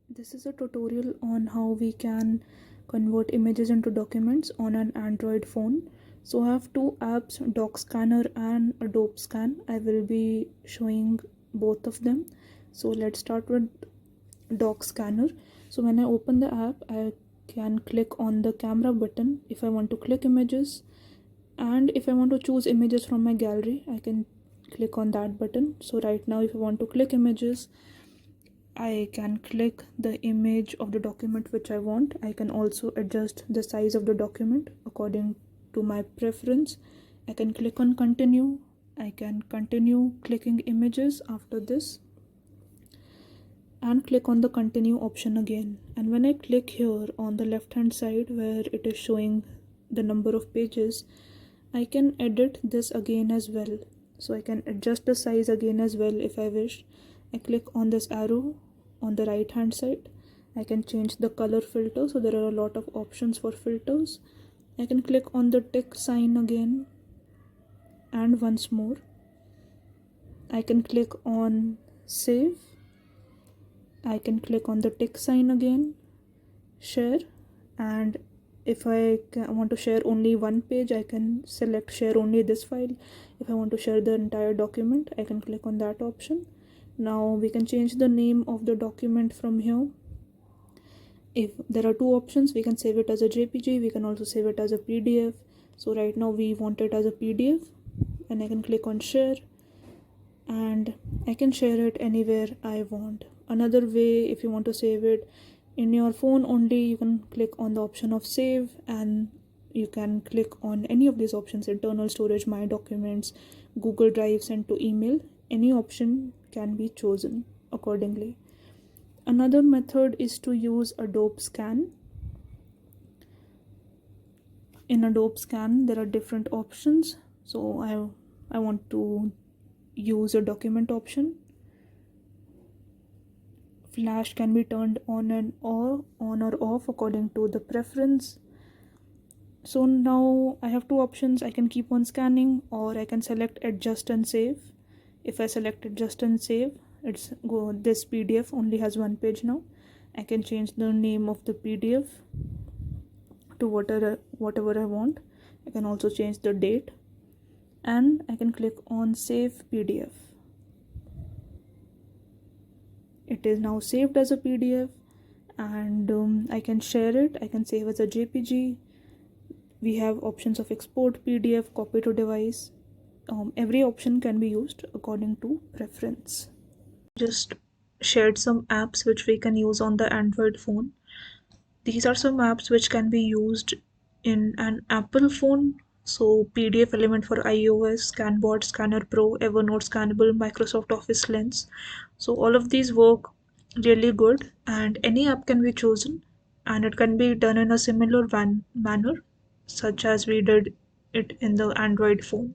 This is a tutorial on how we can convert images into documents on an Android phone. So I have two apps, Doc Scanner and Adobe Scan. I will be showing both of them. So let's start with Doc Scanner. So when I open the app, I can click on the camera button if I want to click images, and if I want to choose images from my gallery, I can click on that button. So right now, if I want to click images, I can click the image of the document which I want. I can also adjust the size of the document according to my preference. I can click on continue. I can continue clicking images after this and click on the continue option again. And when I click here on the left hand side where it is showing the number of pages, I can edit this again as well. So I can adjust the size again as well if I wish. I click on this arrow on the right hand side. I can change the color filter, so there are a lot of options for filters. I can click on the tick sign again and once more. I can click on save. I can click on the tick sign again, share, and if I want to share only one page, I can select share only this file. If I want to share the entire document, I can click on that option. Now we can change the name of the document from here. If there are two options, we can save it as a JPG, we can also save it as a PDF. So right now we want it as a PDF, and I can click on share, and I can share it anywhere I want. Another way, if you want to save it in your phone only, you can click on the option of save, and you can click on any of these options: internal storage, my documents, Google Drive, send to email. Any option can be chosen accordingly. Another method is to use Adobe Scan. In Adobe Scan, there are different options. So I want to use a document option. Flash can be turned on or off according to the preference. So now I have two options. I can keep on scanning, or I can select adjust and save. If I select adjust and save, this PDF only has one page now. I can change the name of the PDF to whatever I want. I can also change the date, and I can click on save PDF. It is now saved as a PDF, and I can share it. I can save as a JPG. We have options of export PDF, copy to device. Every option can be used according to preference. Just shared some apps which we can use on the Android phone. These are some apps which can be used in an Apple phone. So PDF Element for iOS, ScanBot, Scanner Pro, Evernote Scannable, Microsoft Office Lens. So all of these work really good, and any app can be chosen, and it can be done in a similar manner such as we did it in the Android phone.